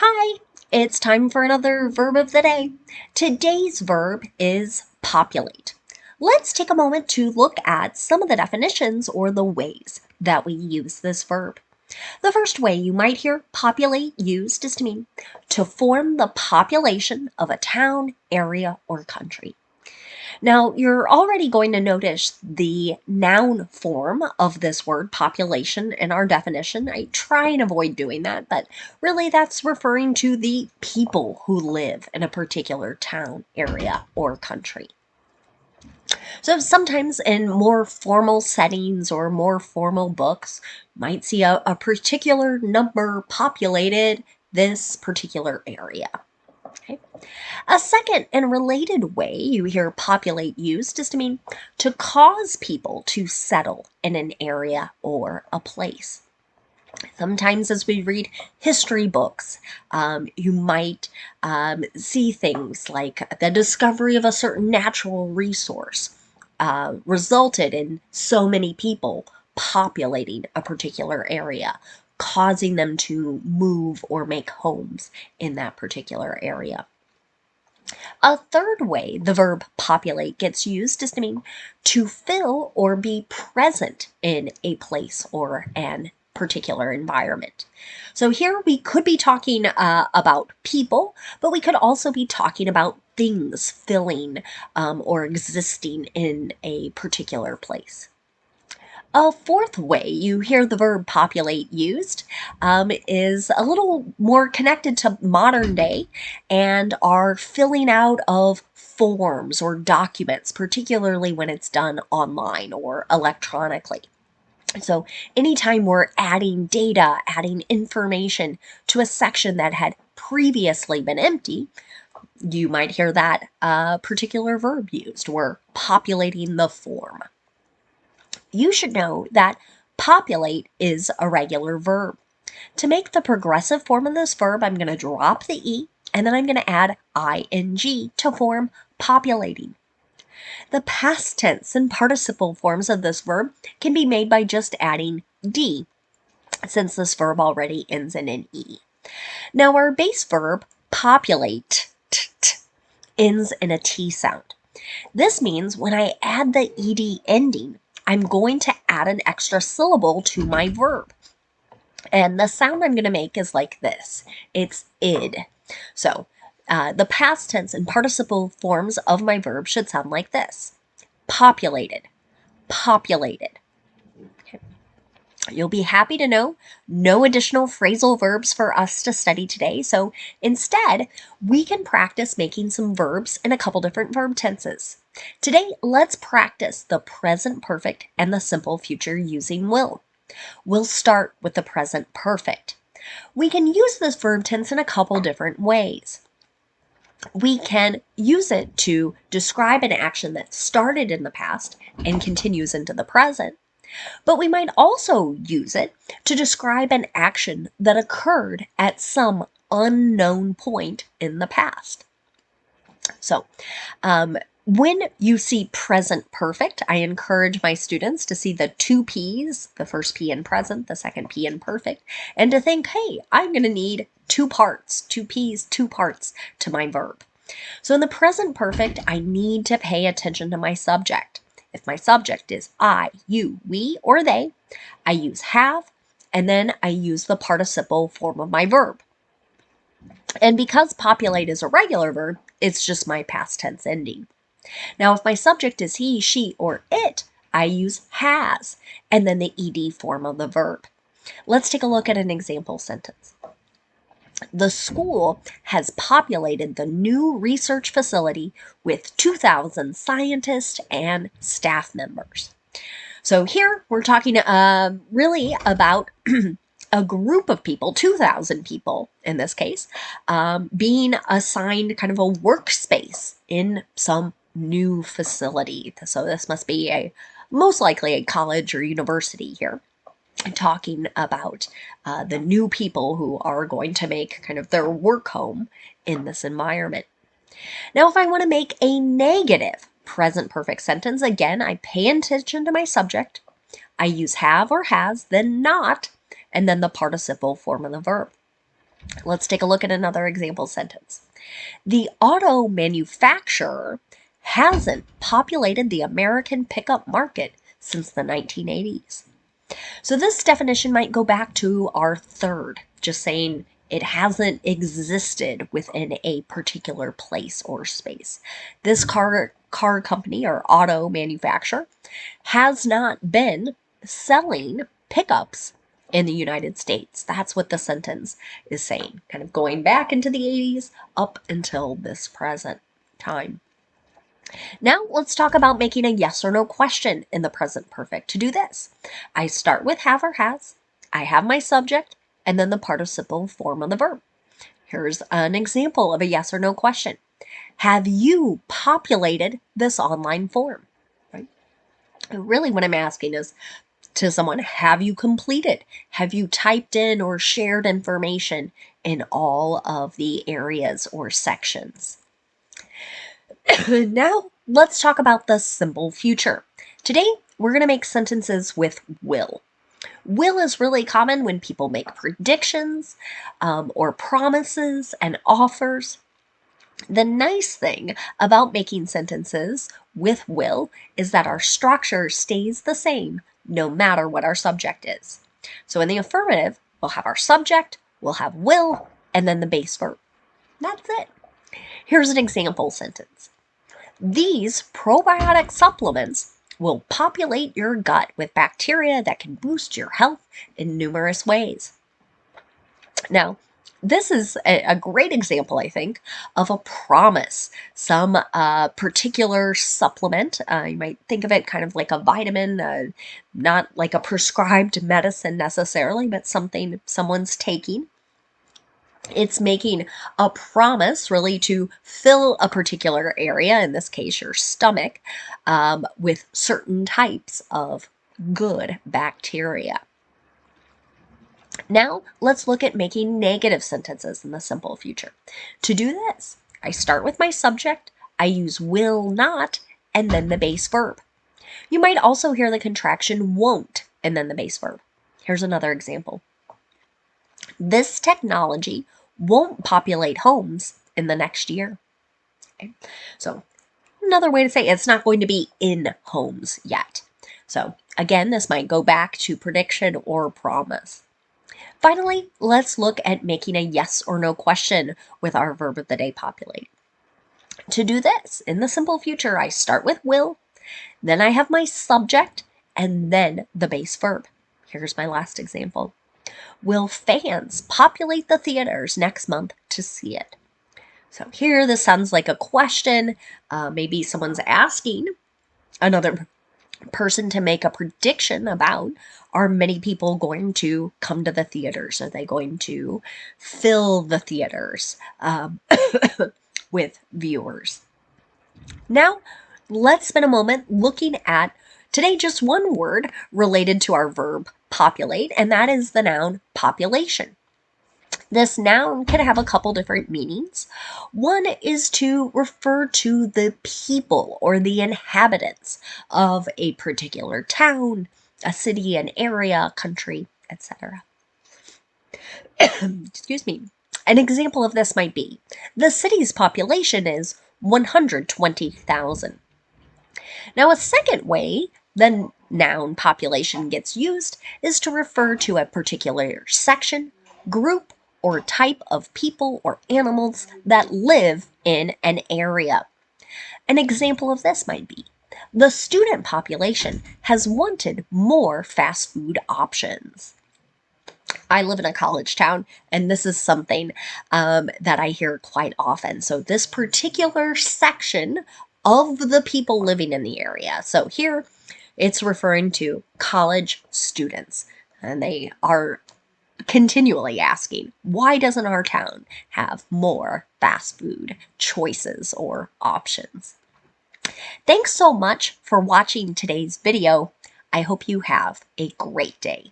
Hi, it's time for another verb of the day. Today's verb is populate. Let's take a moment to look at some of the definitions or the ways that we use this verb. The first way you might hear populate used is to mean to form the population of a town, area, or country. Now, you're already going to notice the noun form of this word, population, in our definition. I try and avoid doing that, but really that's referring to the people who live in a particular town, area, or country. So sometimes in more formal settings or more formal books, you might see a particular number populated this particular area. Okay. A second and related way you hear populate used is to mean to cause people to settle in an area or a place. Sometimes as we read history books, you might see things like the discovery of a certain natural resource resulted in so many people populating a particular area, causing them to move or make homes in that particular area. A third way the verb populate gets used is to mean to fill or be present in a place or an particular environment. So here we could be talking about people, but we could also be talking about things filling or existing in a particular place. A fourth way you hear the verb populate used is a little more connected to modern day and are filling out of forms or documents, particularly when it's done online or electronically. So anytime we're adding data, adding information to a section that had previously been empty, you might hear that particular verb used. We're populating the form. You should know that populate is a regular verb. To make the progressive form of this verb, I'm going to drop the E and then I'm going to add ing to form populating. The past tense and participle forms of this verb can be made by just adding D, since this verb already ends in an E. Now our base verb, populate, ends in a T sound. This means when I add the ed ending, I'm going to add an extra syllable to my verb. And the sound I'm going to make is like this. It's id. So the past tense and participle forms of my verb should sound like this. Populated, populated. Okay. You'll be happy to know no additional phrasal verbs for us to study today. So instead, we can practice making some verbs in a couple different verb tenses. Today, let's practice the present perfect and the simple future using will. We'll start with the present perfect. We can use this verb tense in a couple different ways. We can use it to describe an action that started in the past and continues into the present, but we might also use it to describe an action that occurred at some unknown point in the past. So, when you see present perfect, I encourage my students to see the two P's, the first P in present, the second P in perfect, and to think, hey, I'm going to need two parts, two P's, two parts to my verb. So in the present perfect, I need to pay attention to my subject. If my subject is I, you, we, or they, I use have, and then I use the participle form of my verb. And because populate is a regular verb, it's just my past tense ending. Now, if my subject is he, she, or it, I use has, and then the ed form of the verb. Let's take a look at an example sentence. The school has populated the new research facility with 2,000 scientists and staff members. So here we're talking really about a group of people, 2,000 people in this case, being assigned kind of a workspace in some new facility. So this must be most likely a college or university here, talking about the new people who are going to make kind of their work home in this environment. Now, if I want to make a negative present perfect sentence, again, I pay attention to my subject. I use have or has, then not, and then the participle form of the verb. Let's take a look at another example sentence. The auto manufacturer hasn't populated the American pickup market since the 1980s. So this definition might go back to our third, just saying it hasn't existed within a particular place or space. This car company or auto manufacturer has not been selling pickups in the United States. That's what the sentence is saying, kind of going back into the 80s up until this present time. Now let's talk about making a yes or no question in the present perfect. To do this, I start with have or has, I have my subject, and then the participle form of the verb. Here's an example of a yes or no question. Have you populated this online form? Right? And really what I'm asking is to someone, have you completed? Have you typed in or shared information in all of the areas or sections? Now, let's talk about the simple future. Today, we're going to make sentences with will. Will is really common when people make predictions or promises and offers. The nice thing about making sentences with will is that our structure stays the same no matter what our subject is. So in the affirmative, we'll have our subject, we'll have will, and then the base verb. That's it. Here's an example sentence. These probiotic supplements will populate your gut with bacteria that can boost your health in numerous ways. Now, this is a great example, I think, of a promise. Some particular supplement, you might think of it kind of like a vitamin, not like a prescribed medicine necessarily, but something someone's taking. It's making a promise really to fill a particular area, in this case your stomach, with certain types of good bacteria. Now let's look at making negative sentences in the simple future. To do this, I start with my subject, I use will not, and then the base verb. You might also hear the contraction won't, and then the base verb. Here's another example. This technology won't populate homes in the next year. Okay. So another way to say it's not going to be in homes yet. So again, this might go back to prediction or promise. Finally, let's look at making a yes or no question with our verb of the day, populate. To do this, in the simple future, I start with will, then I have my subject, and then the base verb. Here's my last example. Will fans populate the theaters next month to see it? So here, this sounds like a question. Maybe someone's asking another person to make a prediction about, are many people going to come to the theaters? Are they going to fill the theaters with viewers? Now, let's spend a moment looking at today just one word related to our verb populate, and that is the noun population. This noun can have a couple different meanings. One is to refer to the people or the inhabitants of a particular town, a city, an area, country, etc. Excuse me. An example of this might be, the city's population is 120,000. Now, a second way the noun population gets used is to refer to a particular section, group, or type of people or animals that live in an area. An example of this might be, the student population has wanted more fast food options. I live in a college town, and this is something that I hear quite often. So this particular section of the people living in the area. So here it's referring to college students, and they are continually asking, why doesn't our town have more fast food choices or options? Thanks so much for watching today's video. I hope you have a great day.